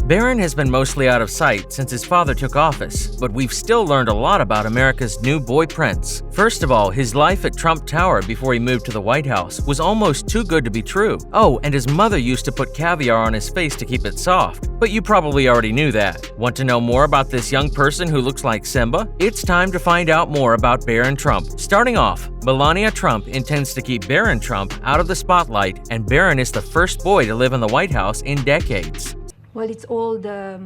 Barron has been mostly out of sight since his father took office, but we've still learned a lot about America's new boy prince. First of all, his life at Trump Tower before he moved to the White House was almost too good to be true. Oh, and his mother used to put caviar on his face to keep it soft. But you probably already knew that. Want to know more about this young person who looks like Simba? It's time to find out more about Barron Trump. Starting off, Melania Trump intends to keep Barron Trump out of the spotlight, and Barron is the first boy to live in the White House in decades. Well, it's all the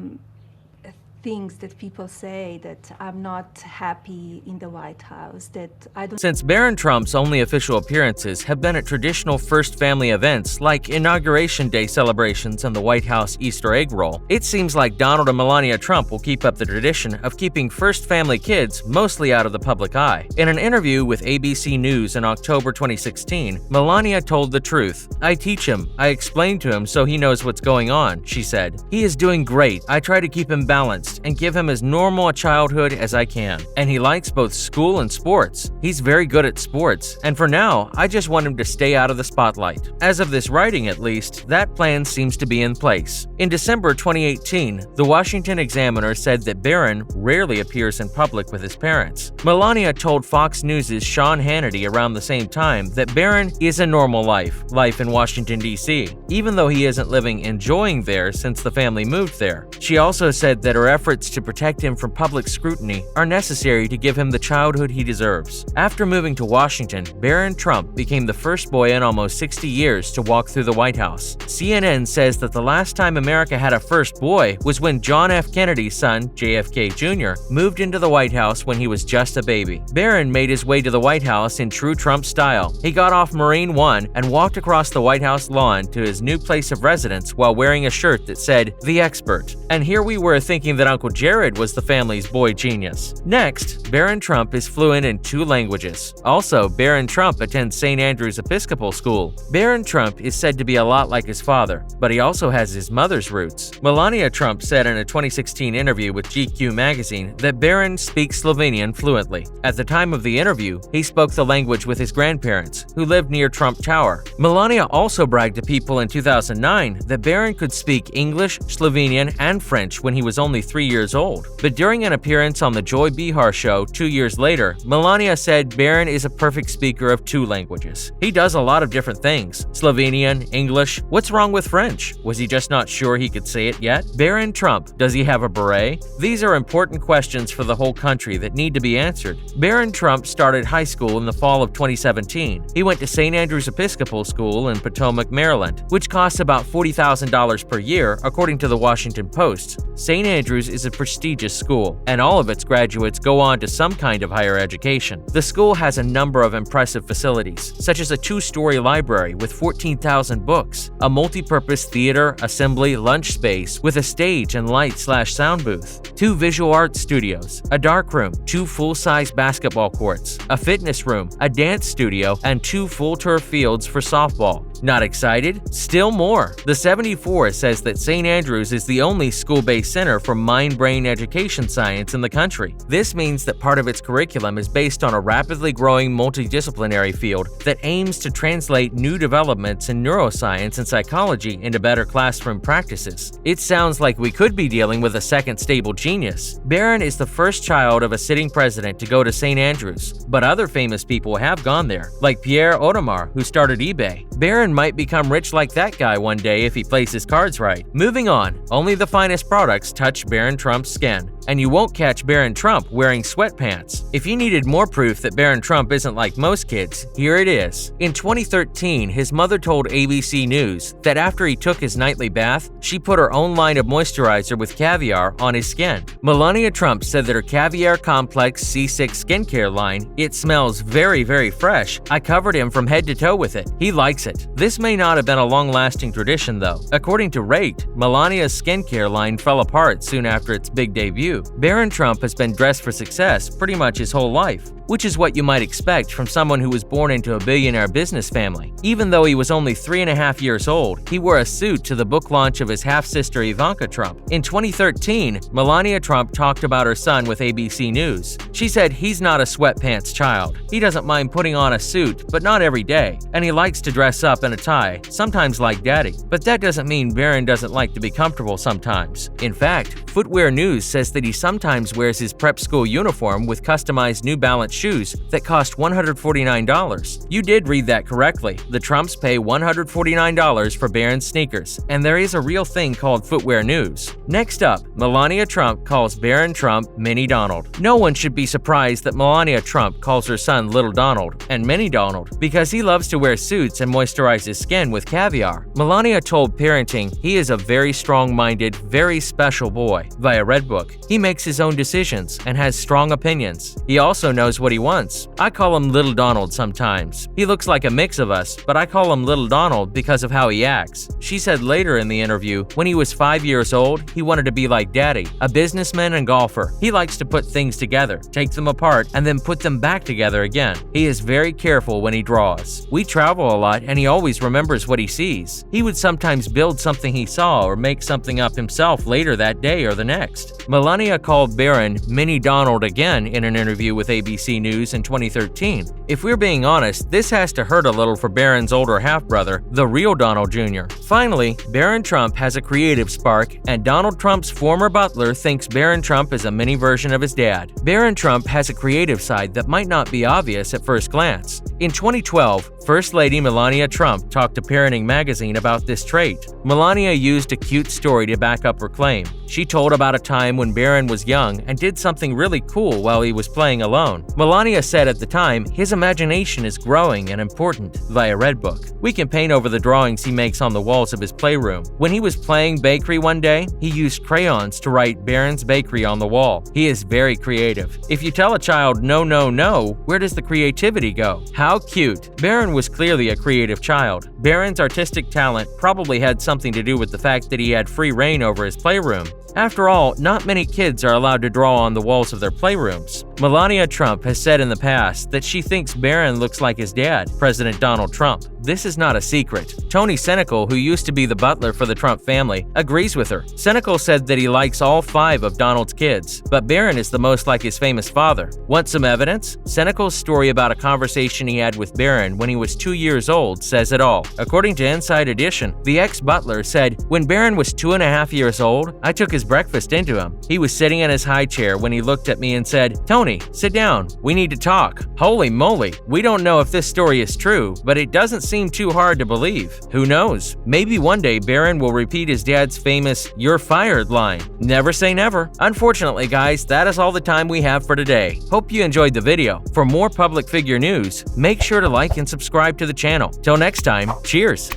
things that people say that I'm not happy in the White House, that I don't... Since Barron Trump's only official appearances have been at traditional first family events like Inauguration Day celebrations and the White House Easter egg roll, it seems like Donald and Melania Trump will keep up the tradition of keeping first family kids mostly out of the public eye. In an interview with ABC News in October 2016, Melania told the truth. "I teach him. I explain to him so he knows what's going on," she said. "He is doing great. I try to keep him balanced and give him as normal a childhood as I can. And he likes both school and sports. He's very good at sports, and for now, I just want him to stay out of the spotlight." As of this writing, at least, that plan seems to be in place. In December 2018, the Washington Examiner said that Barron rarely appears in public with his parents. Melania told Fox News' Sean Hannity around the same time that Barron is a normal life in Washington, D.C., even though he isn't living enjoying there since the family moved there. She also said that her efforts to protect him from public scrutiny are necessary to give him the childhood he deserves. After moving to Washington, Barron Trump became the first boy in almost 60 years to walk through the White House. CNN says that the last time America had a first boy was when John F. Kennedy's son, JFK Jr., moved into the White House when he was just a baby. Barron made his way to the White House in true Trump style. He got off Marine One and walked across the White House lawn to his new place of residence while wearing a shirt that said, "The Expert." And here we were thinking that Uncle Jared was the family's boy genius. Next, Barron Trump is fluent in 2 languages. Also, Barron Trump attends St. Andrew's Episcopal School. Barron Trump is said to be a lot like his father, but he also has his mother's roots. Melania Trump said in a 2016 interview with GQ magazine that Barron speaks Slovenian fluently. At the time of the interview, he spoke the language with his grandparents, who lived near Trump Tower. Melania also bragged to people in 2009 that Barron could speak English, Slovenian, and French when he was only 3 years old. But during an appearance on the Joy Behar show 2 years later, Melania said Barron is a perfect speaker of 2 languages. He does a lot of different things. Slovenian, English. What's wrong with French? Was he just not sure he could say it yet? Barron Trump, does he have a beret? These are important questions for the whole country that need to be answered. Barron Trump started high school in the fall of 2017. He went to St. Andrew's Episcopal School in Potomac, Maryland, which costs about $40,000 per year, according to the Washington Post. St. Andrews is a prestigious school, and all of its graduates go on to some kind of higher education. The school has a number of impressive facilities, such as a 2-story library with 14,000 books, a multi-purpose theater, assembly, lunch space with a stage and light/sound booth, 2 visual arts studios, a dark room, 2 full-size basketball courts, a fitness room, a dance studio, and 2 full turf fields for softball. Not excited? Still more! The 74 says that St. Andrews is the only school-based center for mind-brain education science in the country. This means that part of its curriculum is based on a rapidly growing multidisciplinary field that aims to translate new developments in neuroscience and psychology into better classroom practices. It sounds like we could be dealing with a second stable genius. Barron is the first child of a sitting president to go to St. Andrews, but other famous people have gone there, like Pierre Audemars, who started eBay. Barron might become rich like that guy one day if he plays his cards right. Moving on, only the finest products touch Barron Trump's skin, and you won't catch Barron Trump wearing sweatpants. If you needed more proof that Barron Trump isn't like most kids, here it is. In 2013, his mother told ABC News that after he took his nightly bath, she put her own line of moisturizer with caviar on his skin. Melania Trump said that her Caviar Complex C6 skincare line, "It smells very, very fresh. I covered him from head to toe with it. He likes it." This may not have been a long-lasting tradition, though. According to Rate, Melania's skincare line fell apart soon after its big debut. Barron Trump has been dressed for success pretty much his whole life. which is what you might expect from someone who was born into a billionaire business family. Even though he was only 3.5 years old, he wore a suit to the book launch of his half-sister Ivanka Trump. In 2013, Melania Trump talked about her son with ABC News. She said he's not a sweatpants child. He doesn't mind putting on a suit, but not every day, and he likes to dress up in a tie, sometimes like daddy. But that doesn't mean Barron doesn't like to be comfortable sometimes. In fact, Footwear News says that he sometimes wears his prep school uniform with customized New Balance shoes that cost $149. You did read that correctly. The Trumps pay $149 for Barron's sneakers, and there is a real thing called Footwear News. Next up, Melania Trump calls Barron Trump Mini Donald. No one should be surprised that Melania Trump calls her son Little Donald and Mini Donald because he loves to wear suits and moisturize his skin with caviar. Melania told Parenting he is a very strong-minded, very special boy via Redbook. He makes his own decisions and has strong opinions. He also knows what he wants. I call him Little Donald sometimes. He looks like a mix of us, but I call him Little Donald because of how he acts. She said later in the interview, when he was 5 years old, he wanted to be like Daddy, a businessman and golfer. He likes to put things together, take them apart, and then put them back together again. He is very careful when he draws. We travel a lot and he always remembers what he sees. He would sometimes build something he saw or make something up himself later that day or the next. Melania called Barron Mini Donald again in an interview with ABC News in 2013. If we're being honest, this has to hurt a little for Barron's older half-brother, the real Donald Jr. Finally, Barron Trump has a creative spark, and Donald Trump's former butler thinks Barron Trump is a mini version of his dad. Barron Trump has a creative side that might not be obvious at first glance. In 2012, First Lady Melania Trump talked to Parenting magazine about this trait. Melania used a cute story to back up her claim. She told about a time when Barron was young and did something really cool while he was playing alone. Melania said at the time, his imagination is growing and important via Redbook. We can paint over the drawings he makes on the walls of his playroom. When he was playing bakery one day, he used crayons to write Barron's Bakery on the wall. He is very creative. If you tell a child no, no, no, where does the creativity go? How cute! Barron was clearly a creative child. Barron's artistic talent probably had something to do with the fact that he had free reign over his playroom. After all, not many kids are allowed to draw on the walls of their playrooms. Melania Trump has said in the past that she thinks Barron looks like his dad, President Donald Trump. This is not a secret. Tony Senecal, who used to be the butler for the Trump family, agrees with her. Senecal said that he likes all 5 of Donald's kids, but Barron is the most like his famous father. Want some evidence? Senecal's story about a conversation he had with Barron when he was 2 years old says it all. According to Inside Edition, the ex-butler said, "When Barron was 2.5 years old, I took his breakfast into him. He was sitting in his high chair when he looked at me and said, 'Tony, sit down. We need to talk.' Holy moly, we don't know if this story is true, but it doesn't seem too hard to believe. Who knows? Maybe one day Barron will repeat his dad's famous 'You're fired' line. Never say never." Unfortunately, guys, that is all the time we have for today. Hope you enjoyed the video. For more public figure news, make sure to like and subscribe to the channel. Till next time, cheers!